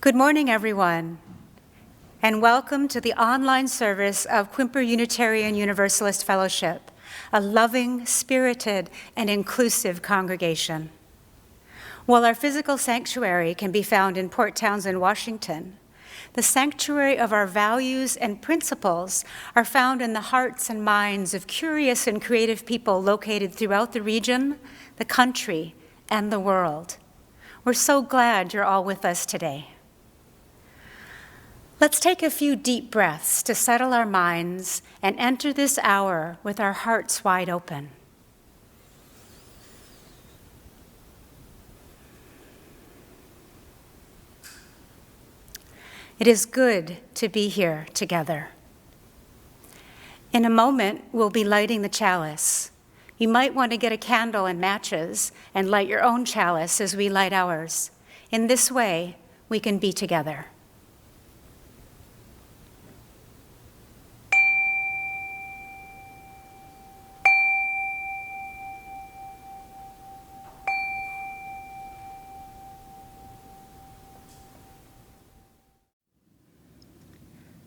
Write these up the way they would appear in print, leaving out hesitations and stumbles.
Good morning, everyone, and welcome to the online service of Quimper Unitarian Universalist Fellowship, a loving, spirited, and inclusive congregation. While our physical sanctuary can be found in Port Townsend, Washington, the sanctuary of our values and principles are found in the hearts and minds of curious and creative people located throughout the region, the country, and the world. We're so glad you're all with us today. Let's take a few deep breaths to settle our minds and enter this hour with our hearts wide open. It is good to be here together. In a moment, we'll be lighting the chalice. You might want to get a candle and matches and light your own chalice as we light ours. In this way, we can be together.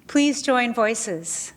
Please join voices.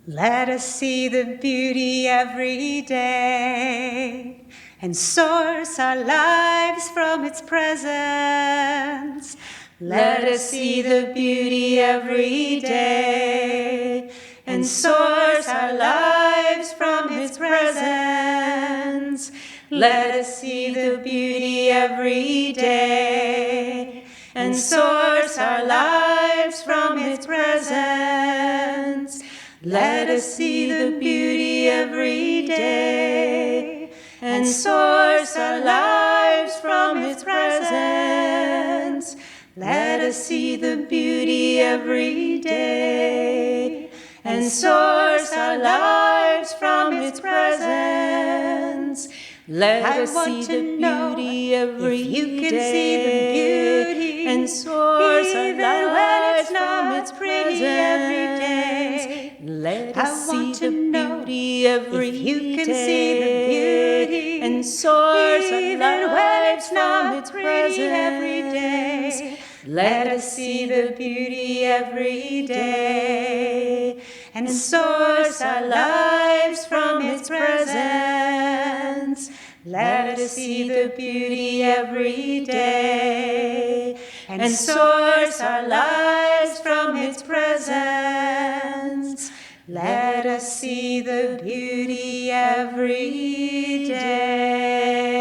Let us see the beauty every day and source our lives from its presence. Let us see the beauty every day and source our lives from its presence. Let us see the beauty every day and source our lives from its presence. Let us see the beauty every day and source our lives from its presence. Let us see the beauty every day and source our lives from its presence. Let us see the beauty every day. You can see the beauty and source our lives from its presence. Every day. Let us see the beauty every day. You can see the beauty and source our lives from its presence. Every day. Let us see the beauty every day and source our lives from its presence. Let us see the beauty every day and source our lives from its presence. Let us see the beauty every day.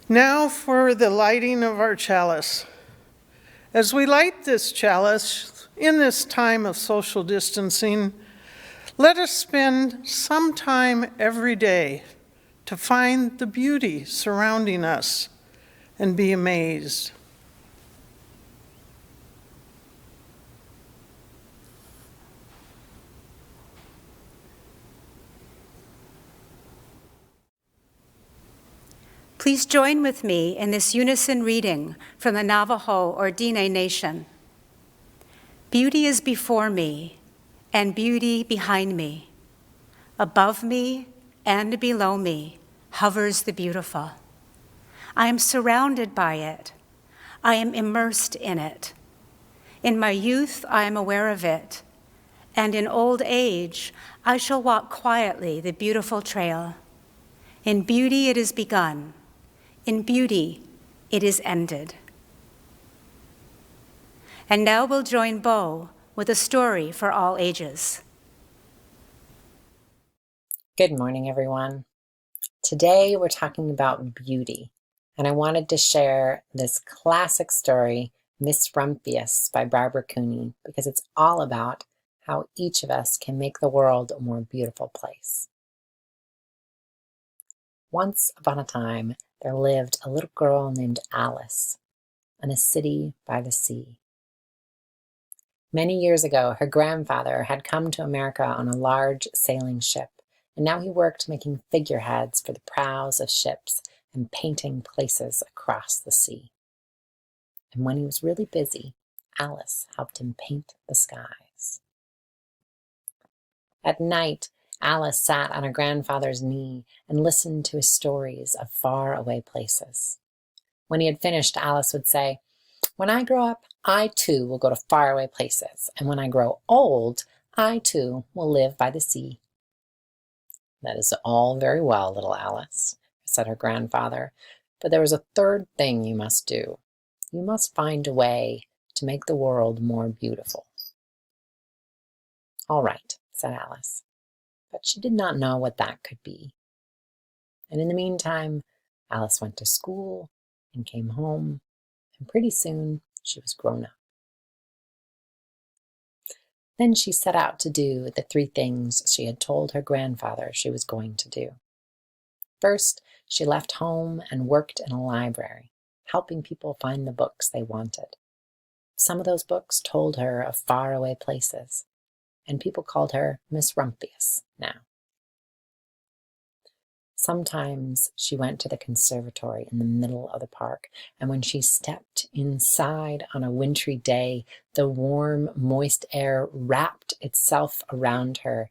Now for the lighting of our chalice. As we light this chalice in this time of social distancing, let us spend some time every day to find the beauty surrounding us and be amazed. Please join with me in this unison reading from the Navajo or Diné Nation. Beauty is before me, and beauty behind me. Above me and below me hovers the beautiful. I am surrounded by it. I am immersed in it. In my youth, I am aware of it, and in old age, I shall walk quietly the beautiful trail. In beauty it is begun. In beauty, it is ended. And now we'll join Bo with a story for all ages. Good morning, everyone. Today we're talking about beauty, and I wanted to share this classic story, Miss Rumphius by Barbara Cooney, because it's all about how each of us can make the world a more beautiful place. Once upon a time, there lived a little girl named Alice in a city by the sea. Many years ago, her grandfather had come to America on a large sailing ship, and now he worked making figureheads for the prows of ships and painting places across the sea. And when he was really busy, Alice helped him paint the skies. At night, Alice sat on her grandfather's knee and listened to his stories of faraway places. When he had finished, Alice would say, "When I grow up, I too will go to faraway places, and when I grow old, I too will live by the sea." "That is all very well, little Alice," said her grandfather, "but there is a third thing you must do. You must find a way to make the world more beautiful." "All right," said Alice, but she did not know what that could be. And in the meantime, Alice went to school and came home, and pretty soon she was grown up. Then she set out to do the 3 things she had told her grandfather she was going to do. First, she left home and worked in a library, helping people find the books they wanted. Some of those books told her of faraway places, and people called her Miss Rumphius now. Sometimes she went to the conservatory in the middle of the park, and when she stepped inside on a wintry day, the warm, moist air wrapped itself around her,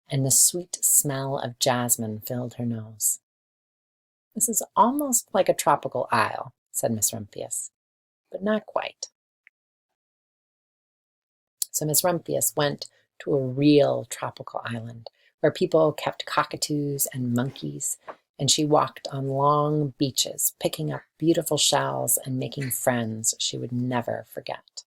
and the sweet smell of jasmine filled her nose. "This is almost like a tropical isle," said Miss Rumphius, "but not quite." So Miss Rumphius went to a real tropical island where people kept cockatoos and monkeys, and she walked on long beaches, picking up beautiful shells and making friends she would never forget.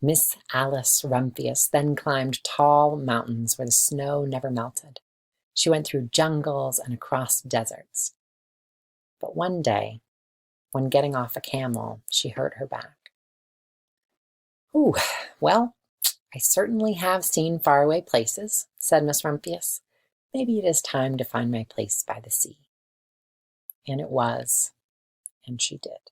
Miss Alice Rumphius then climbed tall mountains where the snow never melted. She went through jungles and across deserts. But one day, when getting off a camel, she hurt her back. "Ooh, well, I certainly have seen faraway places," said Miss Rumphius. "Maybe it is time to find my place by the sea." And it was, and she did.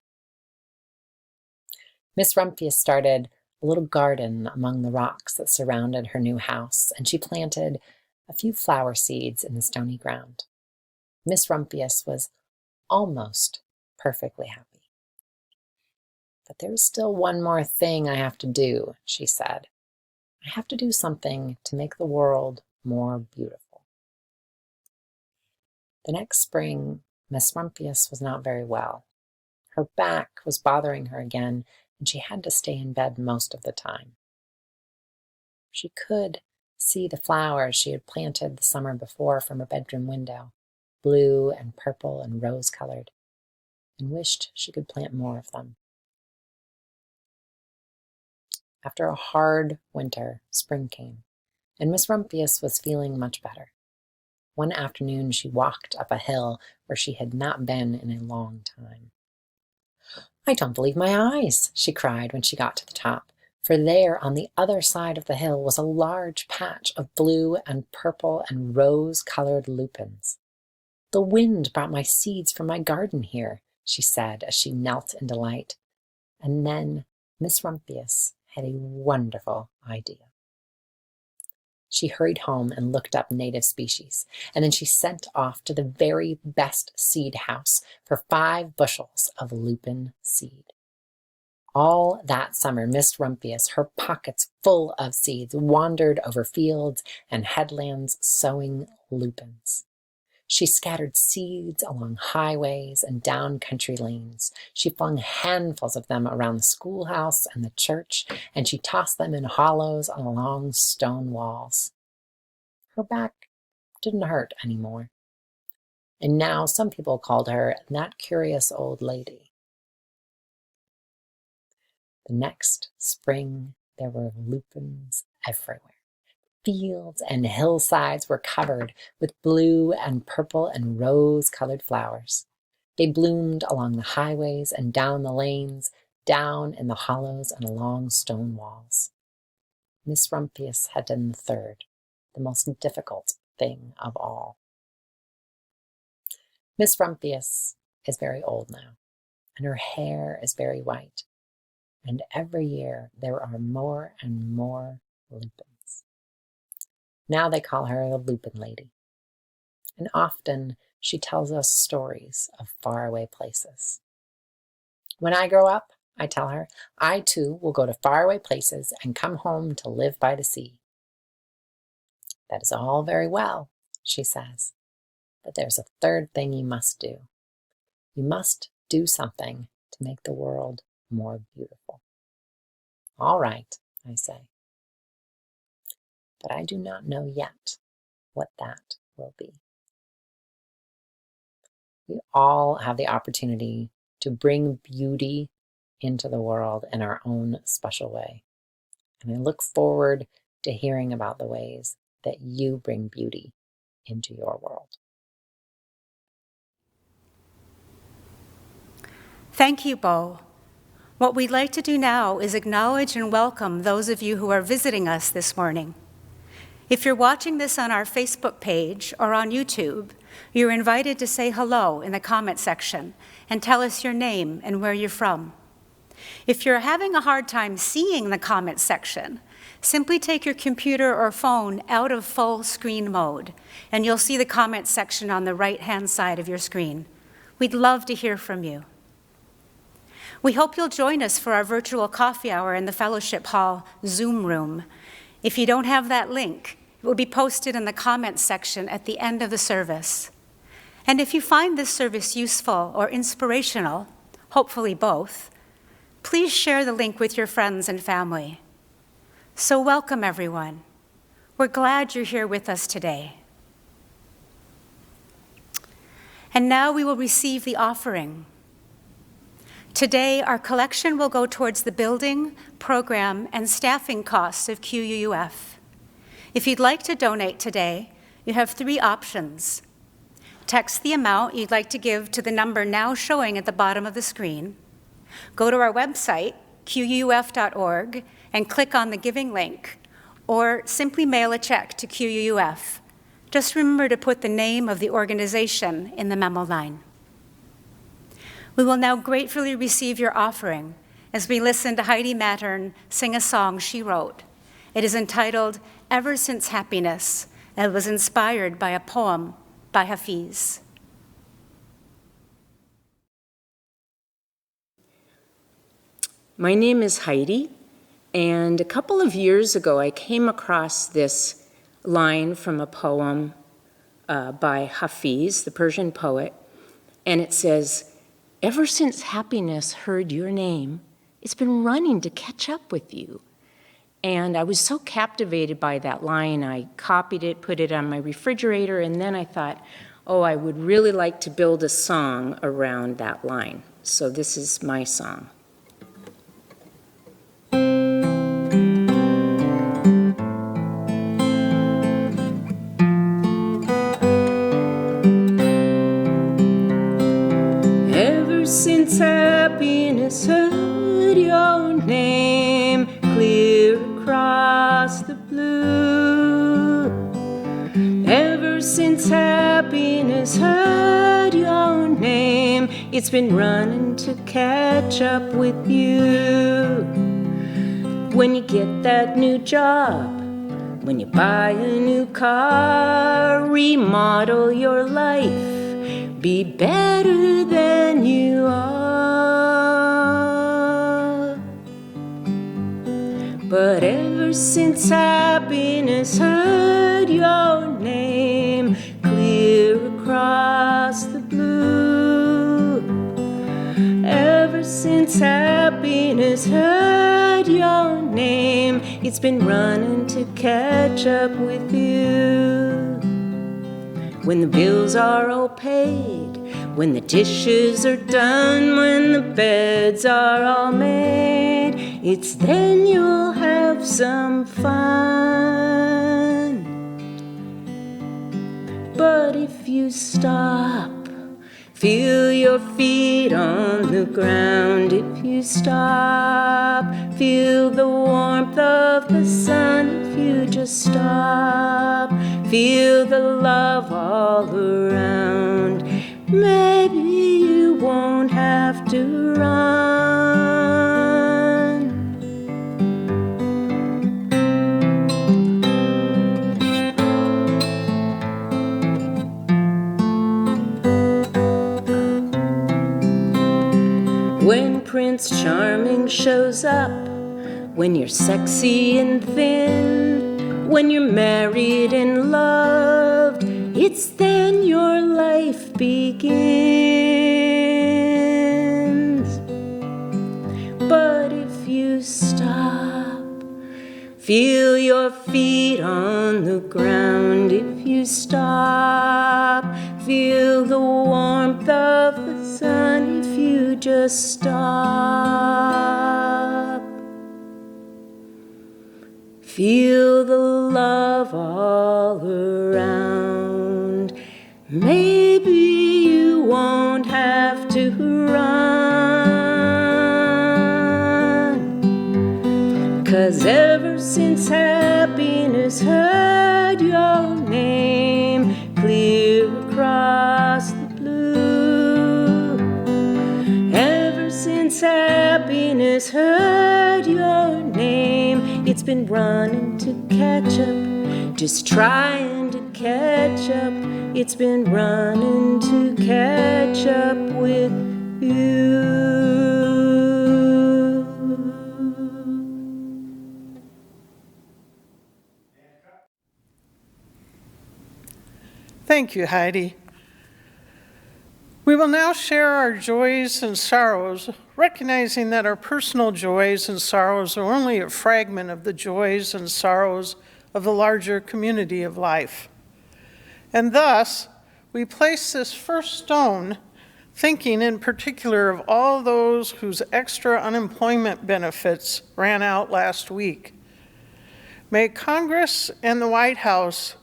Miss Rumphius started a little garden among the rocks that surrounded her new house, and she planted a few flower seeds in the stony ground. Miss Rumphius was almost perfectly happy. "But there's still one more thing I have to do," she said. "I have to do something to make the world more beautiful." The next spring, Miss Rumphius was not very well. Her back was bothering her again, and she had to stay in bed most of the time. She could see the flowers she had planted the summer before from her bedroom window, blue and purple and rose-colored, and wished she could plant more of them. After a hard winter, spring came, and Miss Rumphius was feeling much better. One afternoon she walked up a hill where she had not been in a long time. "I don't believe my eyes," she cried when she got to the top, for there on the other side of the hill was a large patch of blue and purple and rose-colored lupins. "The wind brought my seeds from my garden here," she said as she knelt in delight. And then Miss Rumphius had a wonderful idea. She hurried home and looked up native species, and then she sent off to the very best seed house for 5 bushels of lupin seed. All that summer, Miss Rumphius, her pockets full of seeds, wandered over fields and headlands sowing lupins. She scattered seeds along highways and down country lanes. She flung handfuls of them around the schoolhouse and the church, and she tossed them in hollows along stone walls. Her back didn't hurt anymore, and now some people called her that curious old lady. The next spring, there were lupins everywhere. Fields and hillsides were covered with blue and purple and rose-colored flowers. They bloomed along the highways and down the lanes, down in the hollows and along stone walls. Miss Rumphius had done the third, the most difficult thing of all. Miss Rumphius is very old now, and her hair is very white, and every year there are more and more lupins. Now they call her the Lupin Lady, and often she tells us stories of faraway places. "When I grow up," I tell her, "I too will go to faraway places and come home to live by the sea." That is all very well, she says, but there's a third thing you must do. You must do something to make the world more beautiful. All right, I say, but I do not know yet what that will be. We all have the opportunity to bring beauty into the world in our own special way. And I look forward to hearing about the ways that you bring beauty into your world. Thank you, Bo. What we'd like to do now is acknowledge and welcome those of you who are visiting us this morning. If you're watching this on our Facebook page or on YouTube, you're invited to say hello in the comment section and tell us your name and where you're from. If you're having a hard time seeing the comment section, simply take your computer or phone out of full screen mode, and you'll see the comment section on the right-hand side of your screen. We'd love to hear from you. We hope you'll join us for our virtual coffee hour in the Fellowship Hall Zoom room. If you don't have that link, it will be posted in the comments section at the end of the service. And if you find this service useful or inspirational, hopefully both, please share the link with your friends and family. So welcome, everyone. We're glad you're here with us today. And now we will receive the offering. Today, our collection will go towards the building, program, and staffing costs of QUUF. If you'd like to donate today, you have 3 options. Text the amount you'd like to give to the number now showing at the bottom of the screen. Go to our website, QUUF.org, and click on the giving link, or simply mail a check to QUUF. Just remember to put the name of the organization in the memo line. We will now gratefully receive your offering as we listen to Heidi Mattern sing a song she wrote. It is entitled Ever Since Happiness, and it was inspired by a poem by Hafiz. My name is Heidi, and a couple of years ago I came across this line from a poem by Hafiz, the Persian poet, and it says, "Ever since happiness heard your name, it's been running to catch up with you." And I was so captivated by that line, I copied it, put it on my refrigerator, and then I thought, oh, I would really like to build a song around that line. So this is my song. Ever since happiness heard your name clear across the blue, ever since happiness heard your name, it's been running to catch up with you. When you get that new job, when you buy a new car, remodel your life, be better than you are. But ever since happiness heard your name clear across the blue, ever since happiness heard your name, it's been running to catch up with you. When the bills are all paid, when the dishes are done, when the beds are all made, it's then you'll have some fun. But if you stop, feel your feet on the ground. If you stop, feel the warmth of the sun. If you just stop, feel the love all around. Maybe you won't have to run. When Prince Charming shows up, when you're sexy and thin, When you're married and loved, it's then your life begins. But if you stop, feel your feet on the ground. If you stop, feel the warmth of the sun. If you just stop, feel the love all around. Maybe you won't have to run, 'cause ever since happiness heard your name clear across the blue, ever since happiness heard your name, it's been running to catch up, just trying to catch up. It's been running to catch up with you. Thank you, Heidi. We will now share our joys and sorrows, recognizing that our personal joys and sorrows are only a fragment of the joys and sorrows of the larger community of life. And thus, we place this first stone thinking in particular of all those whose extra unemployment benefits ran out last week. May Congress and the White House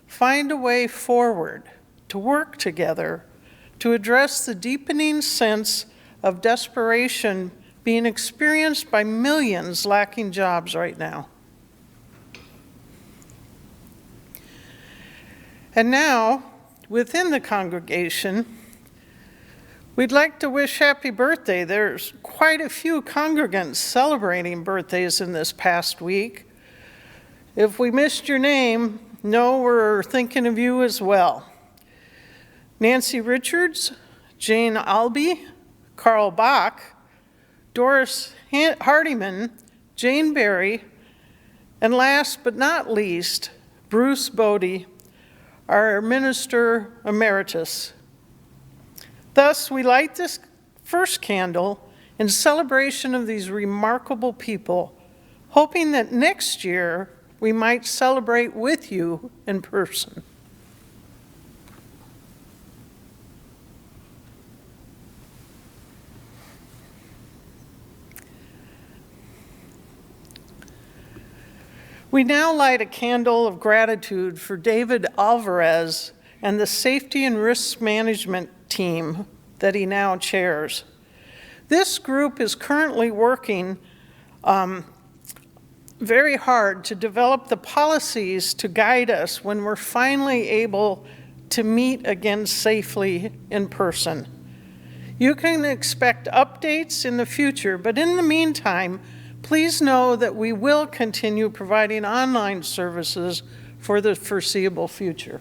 find a way forward to work together to address the deepening sense of desperation being experienced by millions lacking jobs right now. And now, within the congregation, we'd like to wish happy birthday. There's quite a few congregants celebrating birthdays in this past week. If we missed your name, know we're thinking of you as well. Nancy Richards, Jane Albee, Carl Bach, Doris Hardiman, Jane Berry, and last but not least, Bruce Bodie, our Minister Emeritus. Thus, we light this first candle in celebration of these remarkable people, hoping that next year we might celebrate with you in person. We now light a candle of gratitude for David Alvarez and the safety and risk management team that he now chairs. This group is currently working very hard to develop the policies to guide us when we're finally able to meet again safely in person. You can expect updates in the future, but in the meantime, please know that we will continue providing online services for the foreseeable future.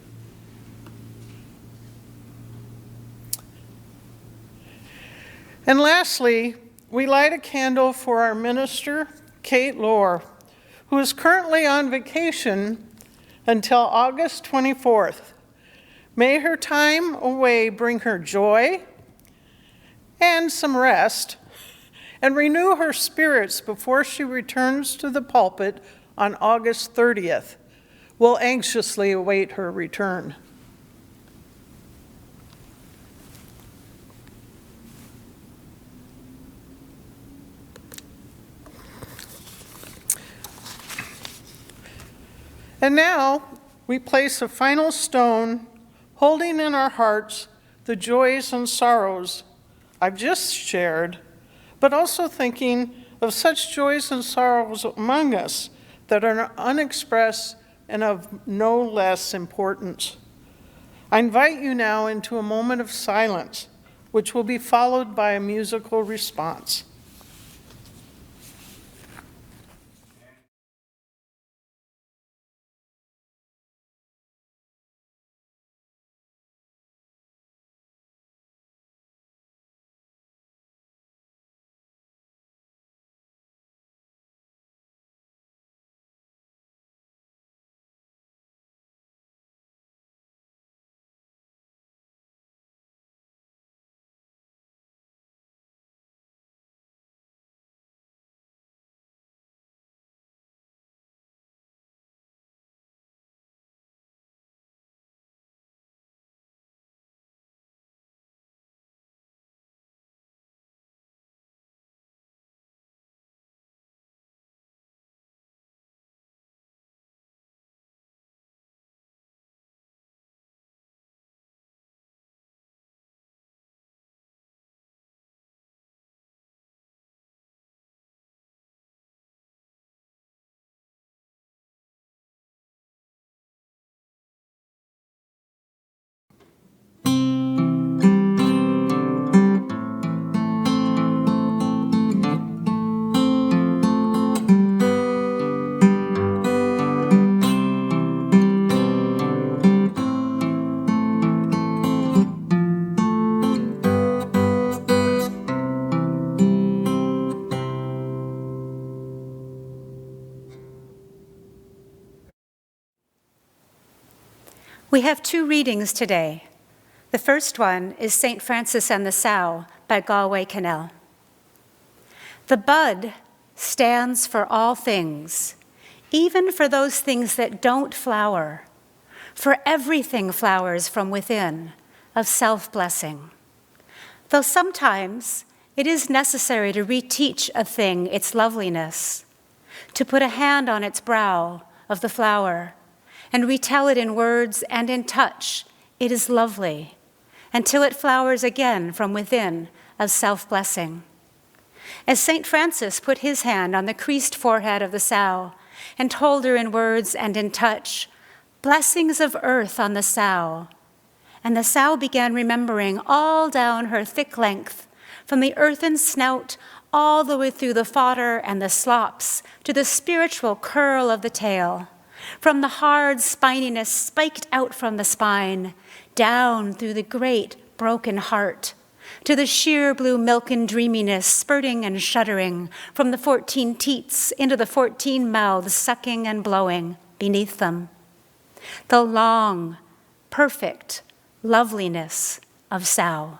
And lastly, we light a candle for our minister, Kate Lohr, who is currently on vacation until August 24th. May her time away bring her joy and some rest, and renew her spirits before she returns to the pulpit on August 30th. We'll anxiously await her return. And now we place a final stone, holding in our hearts the joys and sorrows I've just shared, but also thinking of such joys and sorrows among us that are unexpressed and of no less importance. I invite you now into a moment of silence, which will be followed by a musical response. We have 2 readings today. The first one is St. Francis and the Sow by Galway Cannell. The bud stands for all things, even for those things that don't flower, for everything flowers from within, of self-blessing. Though sometimes it is necessary to reteach a thing its loveliness, to put a hand on its brow of the flower and retell it in words and in touch, it is lovely, until it flowers again from within of self-blessing. As St. Francis put his hand on the creased forehead of the sow and told her in words and in touch, "Blessings of earth on the sow," and the sow began remembering all down her thick length, from the earthen snout all the way through the fodder and the slops to the spiritual curl of the tail, from the hard spininess spiked out from the spine, down through the great broken heart, to the sheer blue milken dreaminess spurting and shuddering from the 14 teats into the 14 mouths sucking and blowing beneath them. The long, perfect loveliness of sow.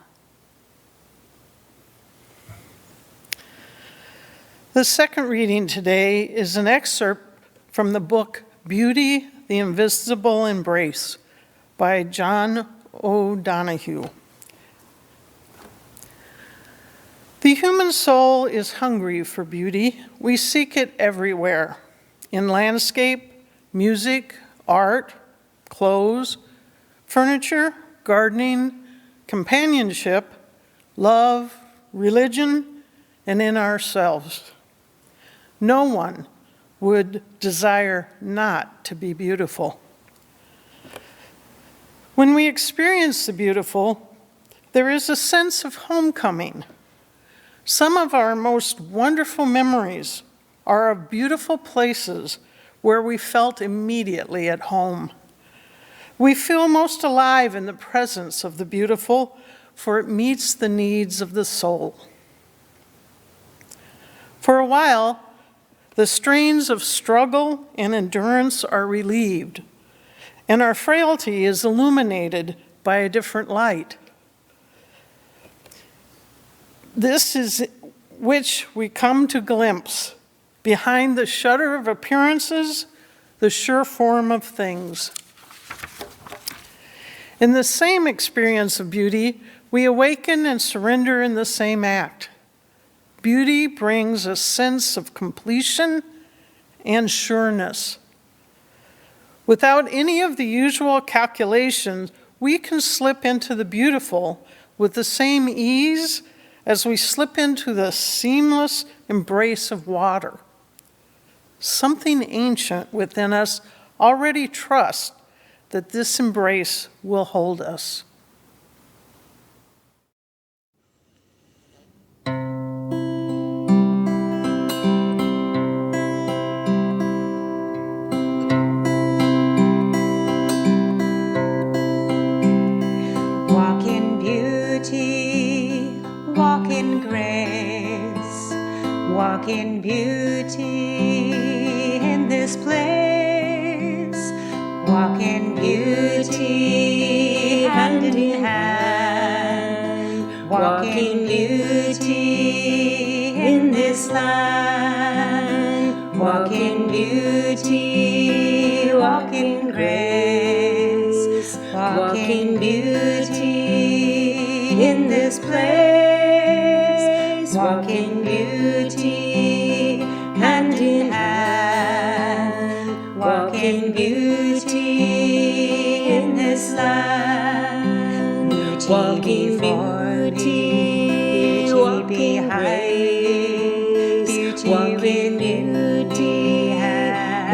The second reading today is an excerpt from the book Beauty, the Invisible Embrace by John O'Donohue. The human soul is hungry for beauty. We seek it everywhere, in landscape, music, art, clothes, furniture, gardening, companionship, love, religion, and in ourselves. No one would desire not to be beautiful. When we experience the beautiful, there is a sense of homecoming. Some of our most wonderful memories are of beautiful places where we felt immediately at home. We feel most alive in the presence of the beautiful, for it meets the needs of the soul. For a while, the strains of struggle and endurance are relieved, and our frailty is illuminated by a different light. This is which we come to glimpse behind the shudder of appearances, the sure form of things. In the same experience of beauty, we awaken and surrender in the same act. Beauty brings a sense of completion and sureness. Without any of the usual calculations, we can slip into the beautiful with the same ease as we slip into the seamless embrace of water. Something ancient within us already trusts that this embrace will hold us. Walk in beauty, walk in grace, walk in beauty in this place, walk in beauty hand in hand, walk in beauty in this land, walk in beauty, walk in grace, walk in beauty in this place, walk in beauty hand in hand, walk in beauty in this land, walk in beauty, walk in grace, walk in beauty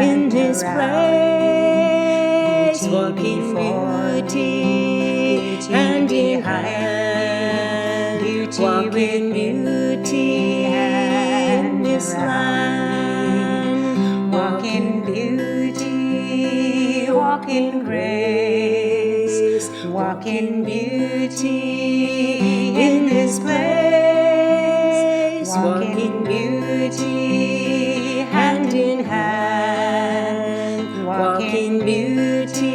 in this place, walk in beauty hand in hand, walk in beauty in this land, walk in beauty, walk in grace, walk in beauty in this place, walk in beauty hand in hand, walk in beauty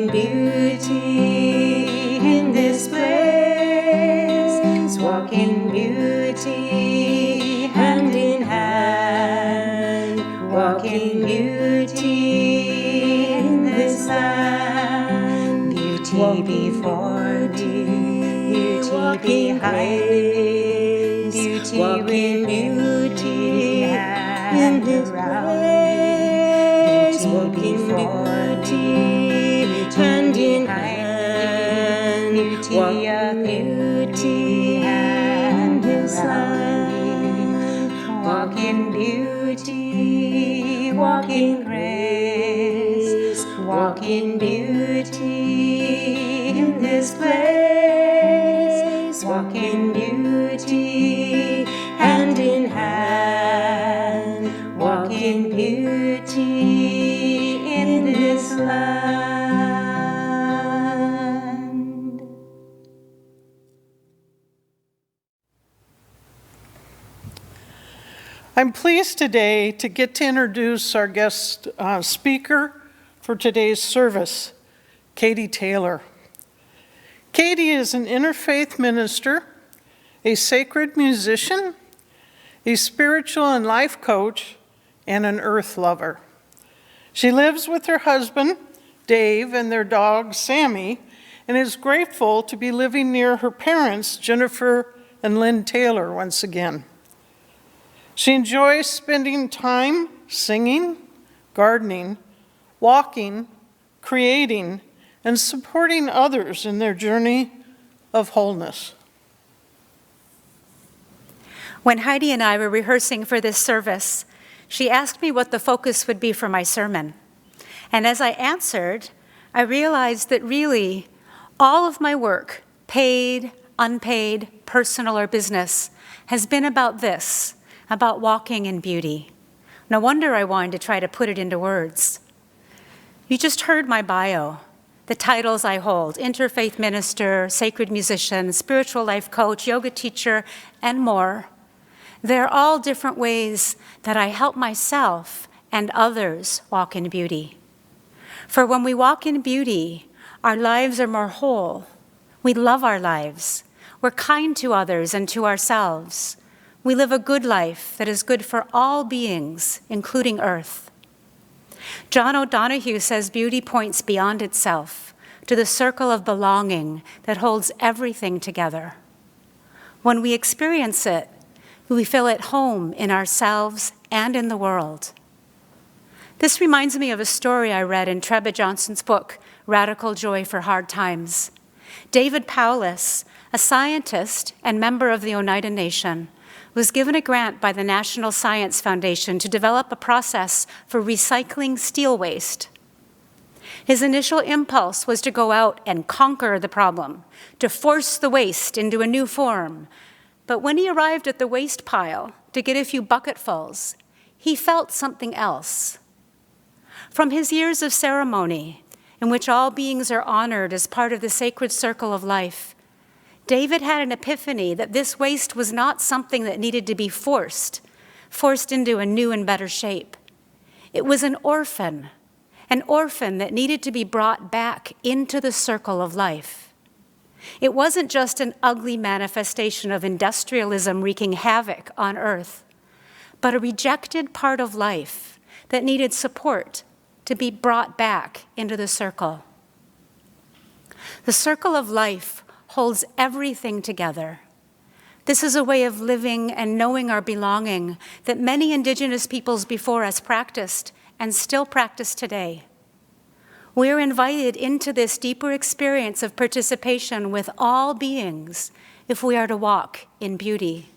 in beauty in this place. Walk in beauty hand in hand. Walk in beauty in this land. Beauty before thee, beauty behind thee, beauty walk in beauty and in this around place. thee. Walk in beauty hand in hand. Beauty Walk of in beauty and in this around land. thee. Walk in beauty, walk in grace, walk in beauty in this place. Walk in beauty hand in hand. Walk in beauty in this land. I'm pleased today to get to introduce our guest speaker for today's service, Katy Taylor. Katy is an interfaith minister, a sacred musician, a spiritual and life coach, and an earth lover. She lives with her husband, Dave, and their dog, Sammy, and is grateful to be living near her parents, Jennifer and Lynn Taylor, once again. She enjoys spending time singing, gardening, walking, creating, and supporting others in their journey of wholeness. When Heidi and I were rehearsing for this service, she asked me what the focus would be for my sermon. And as I answered, I realized that really all of my work, paid, unpaid, personal, or business, has been about this, about walking in beauty. No wonder I wanted to try to put it into words. You just heard my bio, the titles I hold: interfaith minister, sacred musician, spiritual life coach, yoga teacher, and more. They're all different ways that I help myself and others walk in beauty. For when we walk in beauty, our lives are more whole. We love our lives. We're kind to others and to ourselves. We live a good life that is good for all beings, including Earth. John O'Donohue says beauty points beyond itself to the circle of belonging that holds everything together. When we experience it, we feel at home in ourselves and in the world. This reminds me of a story I read in Treba Johnson's book, Radical Joy for Hard Times. David Powless, a scientist and member of the Oneida Nation, was given a grant by the National Science Foundation to develop a process for recycling steel waste. His initial impulse was to go out and conquer the problem, to force the waste into a new form. But when he arrived at the waste pile to get a few bucketfuls, he felt something else. From his years of ceremony, in which all beings are honored as part of the sacred circle of life, David had an epiphany that this waste was not something that needed to be forced into a new and better shape. It was an orphan that needed to be brought back into the circle of life. It wasn't just an ugly manifestation of industrialism wreaking havoc on Earth, but a rejected part of life that needed support to be brought back into the circle. The circle of life holds everything together. This is a way of living and knowing our belonging that many Indigenous peoples before us practiced and still practice today. We are invited into this deeper experience of participation with all beings if we are to walk in beauty.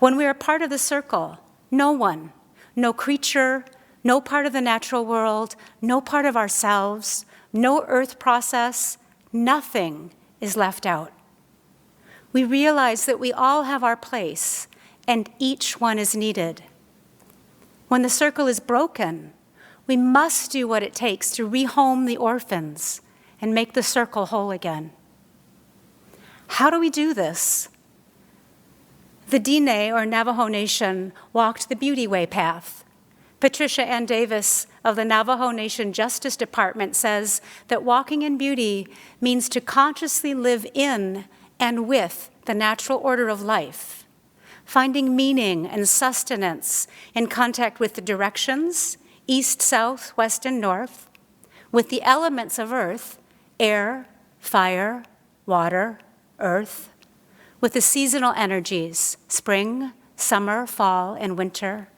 When we are part of the circle, no one, no creature, no part of the natural world, no part of ourselves, no earth process, nothing is left out. We realize that we all have our place and each one is needed. When the circle is broken, we must do what it takes to rehome the orphans and make the circle whole again. How do we do this? The Diné, or Navajo Nation, walked the Beauty Way path. Patricia Ann Davis of the Navajo Nation Justice Department says that walking in beauty means to consciously live in and with the natural order of life, finding meaning and sustenance in contact with the directions, east, south, west, and north, with the elements of earth, air, fire, water, earth, with the seasonal energies, spring, summer, fall, and winter,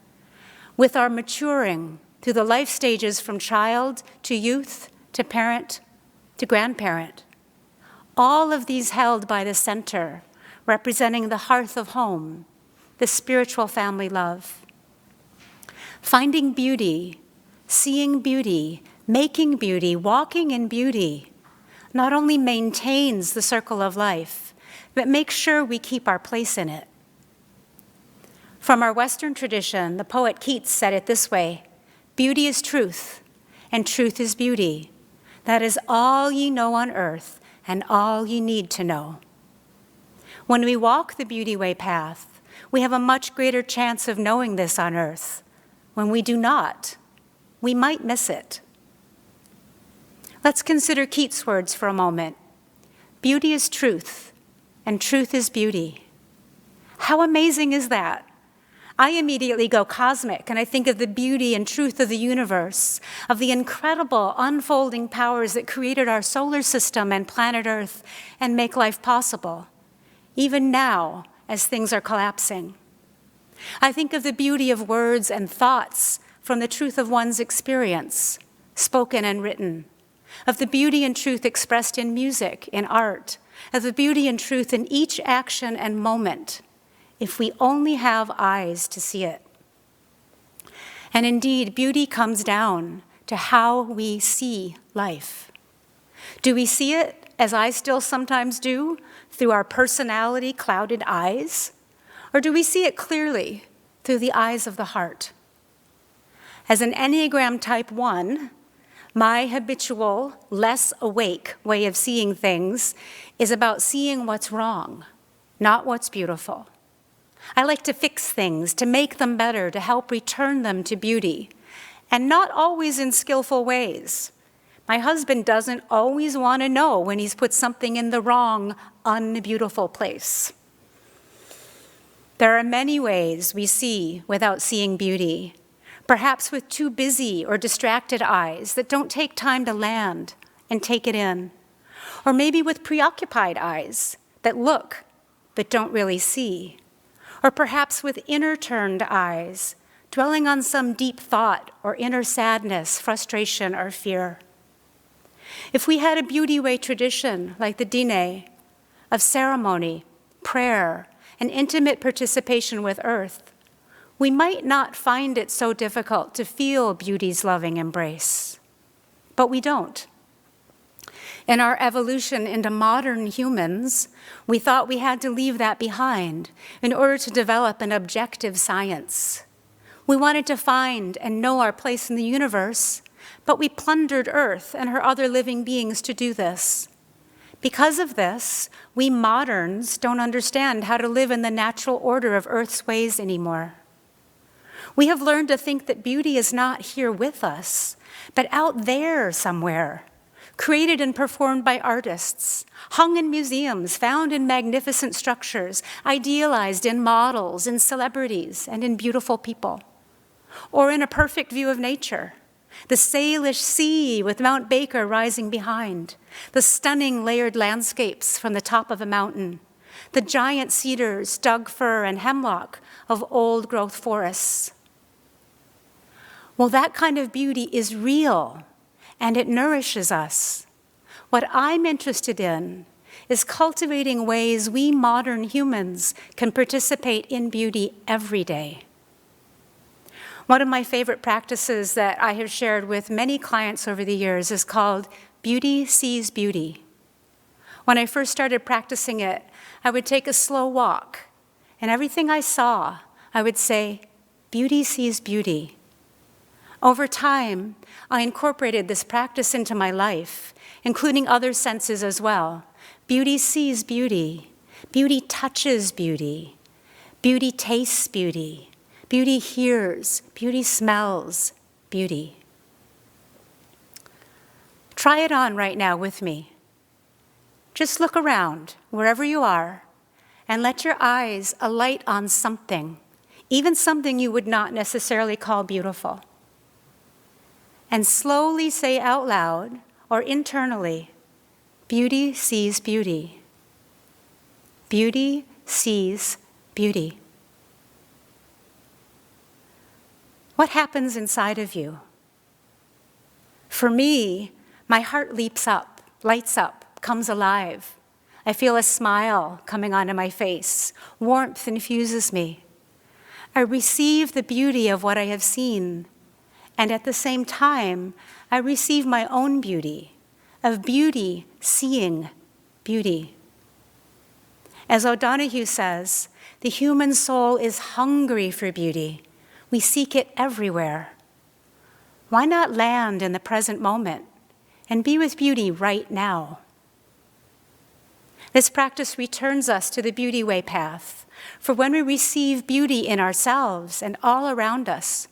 with our maturing through the life stages from child to youth to parent to grandparent, all of these held by the center, representing the hearth of home, the spiritual family love. Finding beauty, seeing beauty, making beauty, walking in beauty, not only maintains the circle of life, but makes sure we keep our place in it. From our Western tradition, the poet Keats said it this way: "Beauty is truth, and truth is beauty. That is all ye know on earth, and all ye need to know." When we walk the beauty way path, we have a much greater chance of knowing this on earth. When we do not, we might miss it. Let's consider Keats' words for a moment. Beauty is truth, and truth is beauty. How amazing is that? I immediately go cosmic, and I think of the beauty and truth of the universe, of the incredible unfolding powers that created our solar system and planet Earth and make life possible, even now as things are collapsing. I think of the beauty of words and thoughts from the truth of one's experience, spoken and written, of the beauty and truth expressed in music, in art, of the beauty and truth in each action and moment, if we only have eyes to see it. And indeed, beauty comes down to how we see life. Do we see it, as I still sometimes do, through our personality-clouded eyes? Or do we see it clearly through the eyes of the heart? As an Enneagram Type 1, my habitual, less awake way of seeing things is about seeing what's wrong, not what's beautiful. I like to fix things, to make them better, to help return them to beauty, and not always in skillful ways. My husband doesn't always want to know when he's put something in the wrong, unbeautiful place. There are many ways we see without seeing beauty, perhaps with too busy or distracted eyes that don't take time to land and take it in, or maybe with preoccupied eyes that look but don't really see, or perhaps with inner-turned eyes, dwelling on some deep thought or inner sadness, frustration, or fear. If we had a beauty way tradition like the Diné, of ceremony, prayer, and intimate participation with earth, we might not find it so difficult to feel beauty's loving embrace. But we don't. In our evolution into modern humans, we thought we had to leave that behind in order to develop an objective science. We wanted to find and know our place in the universe, but we plundered Earth and her other living beings to do this. Because of this, we moderns don't understand how to live in the natural order of Earth's ways anymore. We have learned to think that beauty is not here with us, but out there somewhere, created and performed by artists, hung in museums, found in magnificent structures, idealized in models, in celebrities, and in beautiful people, or in a perfect view of nature. The Salish Sea with Mount Baker rising behind, the stunning layered landscapes from the top of a mountain, the giant cedars, Doug fir, and hemlock of old-growth forests. Well, that kind of beauty is real, and it nourishes us. What I'm interested in is cultivating ways we modern humans can participate in beauty every day. One of my favorite practices that I have shared with many clients over the years is called Beauty Sees Beauty. When I first started practicing it, I would take a slow walk, and everything I saw, I would say, beauty sees beauty. Over time, I incorporated this practice into my life, including other senses as well. Beauty sees beauty. Beauty touches beauty. Beauty tastes beauty. Beauty hears. Beauty smells beauty. Try it on right now with me. Just look around, wherever you are, and let your eyes alight on something, even something you would not necessarily call beautiful. And slowly say out loud or internally, beauty sees beauty. Beauty sees beauty. What happens inside of you? For me, my heart leaps up, lights up, comes alive. I feel a smile coming onto my face. Warmth infuses me. I receive the beauty of what I have seen, and at the same time, I receive my own beauty, of beauty seeing beauty. As O'Donoghue says, the human soul is hungry for beauty. We seek it everywhere. Why not land in the present moment and be with beauty right now? This practice returns us to the beauty way path, for when we receive beauty in ourselves and all around us,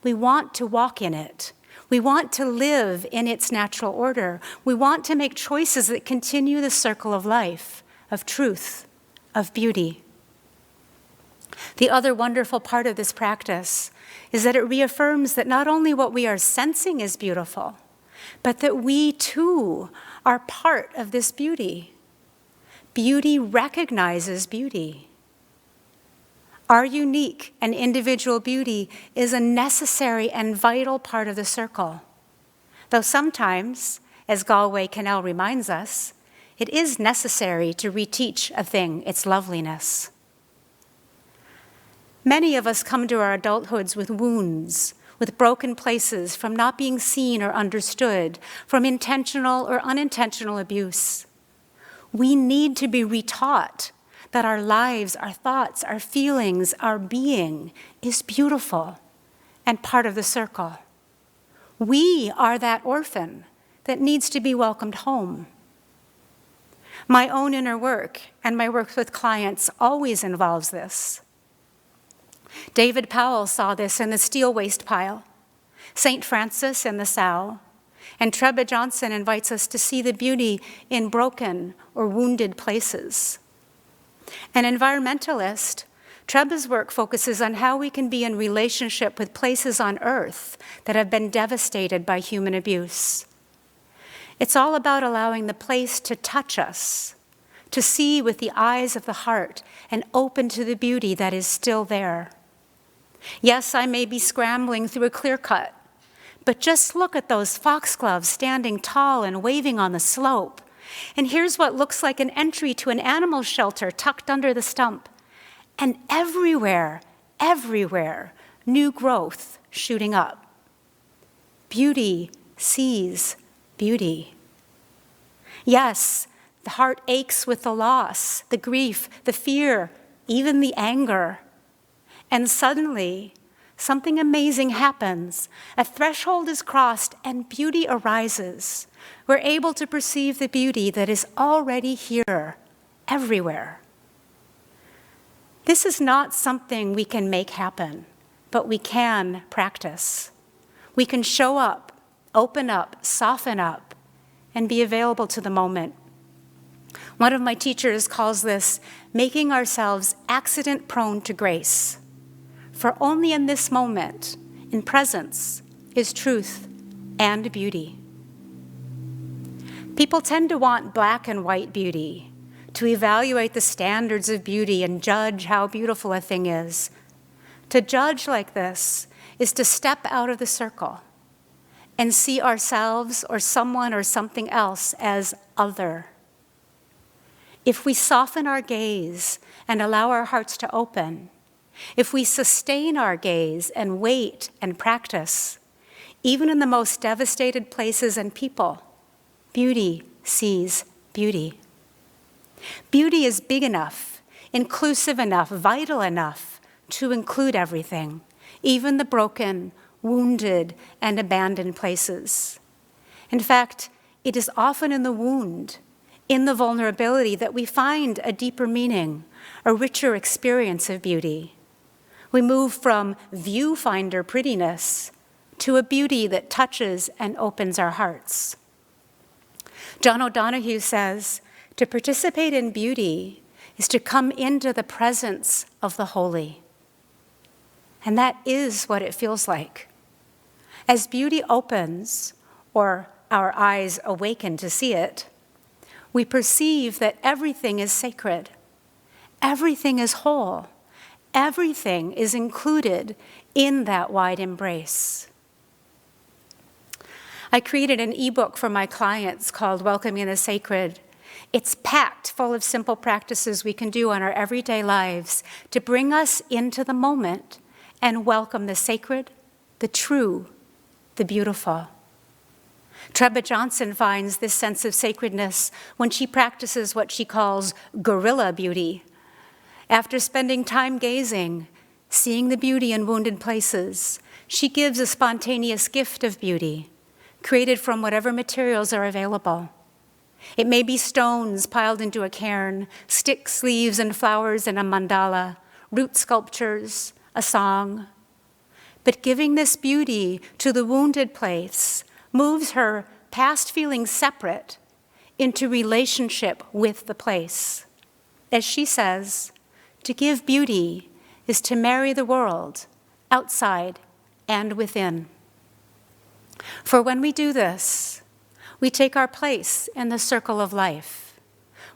we want to walk in it. We want to live in its natural order. We want to make choices that continue the circle of life, of truth, of beauty. The other wonderful part of this practice is that it reaffirms that not only what we are sensing is beautiful, but that we too are part of this beauty. Beauty recognizes beauty. Our unique and individual beauty is a necessary and vital part of the circle. Though sometimes, as Galway Canal reminds us, it is necessary to reteach a thing its loveliness. Many of us come to our adulthoods with wounds, with broken places from not being seen or understood, from intentional or unintentional abuse. We need to be retaught that our lives, our thoughts, our feelings, our being is beautiful and part of the circle. We are that orphan that needs to be welcomed home. My own inner work and my work with clients always involves this. David Powell saw this in the steel waste pile, St. Francis in the sow, and Treba Johnson invites us to see the beauty in broken or wounded places. An environmentalist, Treba's work focuses on how we can be in relationship with places on earth that have been devastated by human abuse. It's all about allowing the place to touch us, to see with the eyes of the heart and open to the beauty that is still there. Yes, I may be scrambling through a clear cut, but just look at those foxgloves standing tall and waving on the slope. And here's what looks like an entry to an animal shelter tucked under the stump. And everywhere, new growth shooting up. Beauty sees beauty. Yes, the heart aches with the loss, the grief, the fear, even the anger. And suddenly, something amazing happens. A threshold is crossed and beauty arises. We're able to perceive the beauty that is already here, everywhere. This is not something we can make happen, but we can practice. We can show up, open up, soften up, and be available to the moment. One of my teachers calls this making ourselves accident-prone to grace. For only in this moment, in presence, is truth and beauty. People tend to want black and white beauty, to evaluate the standards of beauty and judge how beautiful a thing is. To judge like this is to step out of the circle and see ourselves or someone or something else as other. If we soften our gaze and allow our hearts to open, if we sustain our gaze and wait and practice, even in the most devastated places and people, beauty sees beauty. Beauty is big enough, inclusive enough, vital enough to include everything, even the broken, wounded, and abandoned places. In fact, it is often in the wound, in the vulnerability, that we find a deeper meaning, a richer experience of beauty. We move from viewfinder prettiness to a beauty that touches and opens our hearts. John O'Donohue says, to participate in beauty is to come into the presence of the holy. And that is what it feels like. As beauty opens, or our eyes awaken to see it, we perceive that everything is sacred. Everything is whole. Everything is included in that wide embrace. I created an ebook for my clients called Welcoming the Sacred. It's packed full of simple practices we can do on our everyday lives to bring us into the moment and welcome the sacred, the true, the beautiful. Treba Johnson finds this sense of sacredness when she practices what she calls guerrilla beauty. After spending time gazing, seeing the beauty in wounded places, she gives a spontaneous gift of beauty, created from whatever materials are available. It may be stones piled into a cairn, sticks, leaves, and flowers in a mandala, root sculptures, a song. But giving this beauty to the wounded place moves her past feeling separate into relationship with the place. As she says, to give beauty is to marry the world, outside and within. For when we do this, we take our place in the circle of life.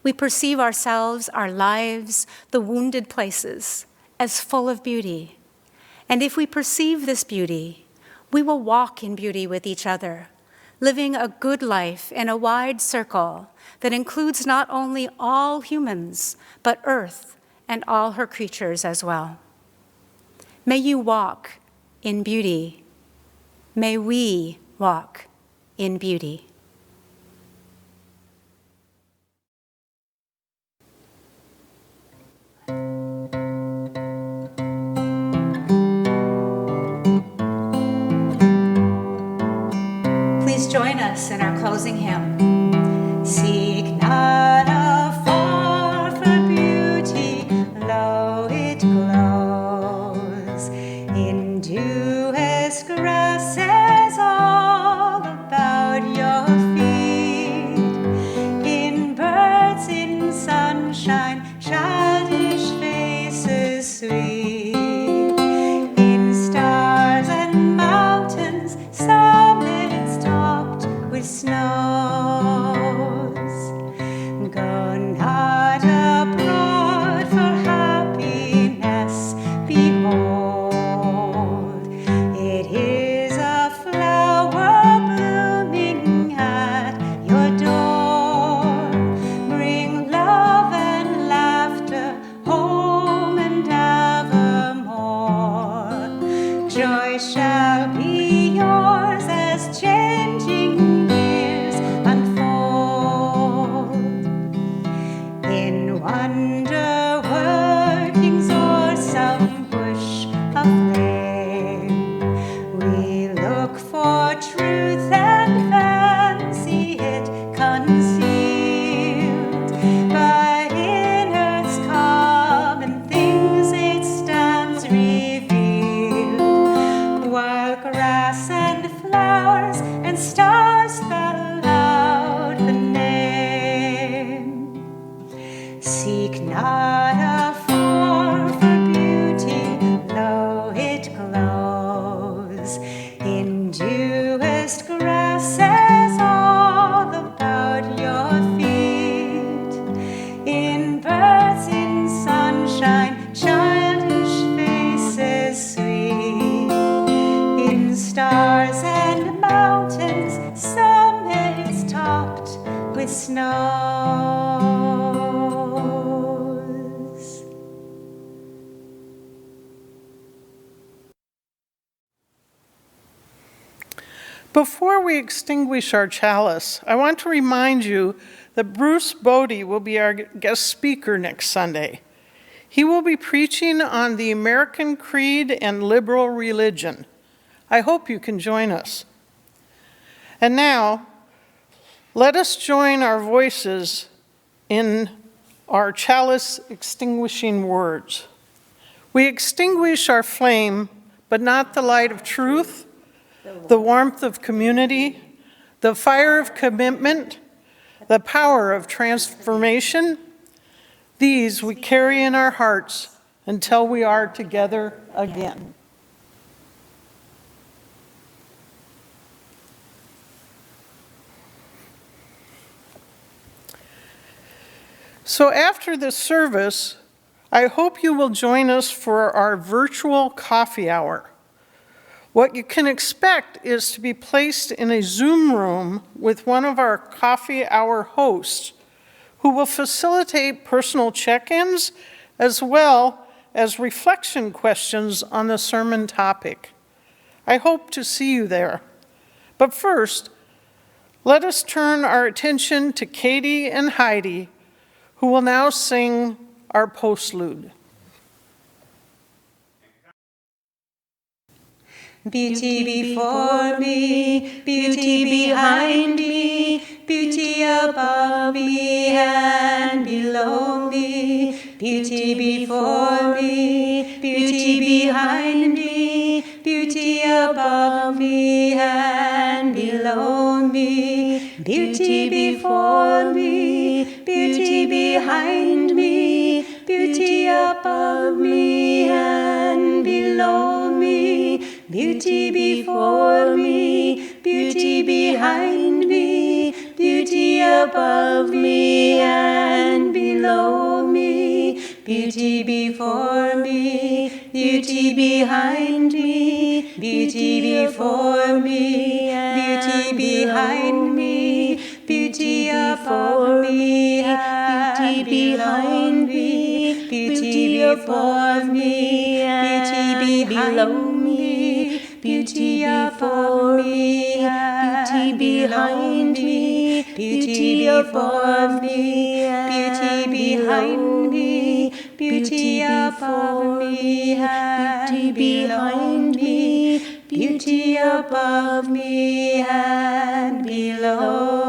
We perceive ourselves, our lives, the wounded places, as full of beauty. And if we perceive this beauty, we will walk in beauty with each other, living a good life in a wide circle that includes not only all humans, but Earth and all her creatures as well. May you walk in beauty. May we walk in beauty. Please join us in our closing hymn. Seek not afar for beauty, lo, it glows in dewest grasses all about your feet, in birds in sunshine, childish faces sweet, in stars and mountains, summits topped with snows. Go not abroad for happiness, behold, it is a flower blooming at your door. Bring love and laughter home and evermore. Joy shall be yours as changing years unfold. In wonder workings or some bush aflame, we look for truth and fancy it concealed. But in earth's common things it stands revealed, while grass and flowers and stars spell out the name. Seek not afar for beauty, lo, it glows in dewest grasses all about your feet, in birds in sunshine, childish faces sweet, in stars and mountains, summits topped with snows. Before we extinguish our chalice, I want to remind you that Bruce Bodie will be our guest speaker next Sunday. He will be preaching on the American Creed and liberal religion. I hope you can join us. And now, let us join our voices in our chalice extinguishing words. We extinguish our flame, but not the light of truth, the warmth of community, the fire of commitment, the power of transformation. These we carry in our hearts until we are together again. So after the service, I hope you will join us for our virtual coffee hour. What you can expect is to be placed in a Zoom room with one of our coffee hour hosts who will facilitate personal check-ins as well as reflection questions on the sermon topic. I hope to see you there. But first, let us turn our attention to Katy and Heidi, who will now sing our postlude. Beauty before me, beauty behind me, beauty above me and below me. Beauty before me, beauty behind me, beauty above me and below me. Beauty before me, beauty behind me, beauty above me and below me. Beauty before me, beauty behind me, beauty above me and below me. Beauty before me, beauty behind me, beauty before me, beauty behind me, beauty above me, beauty behind me, beauty before me, beauty below me, beauty above me, beauty behind me, beauty above me, beauty behind me, beauty above me, beauty behind me, beauty above me and below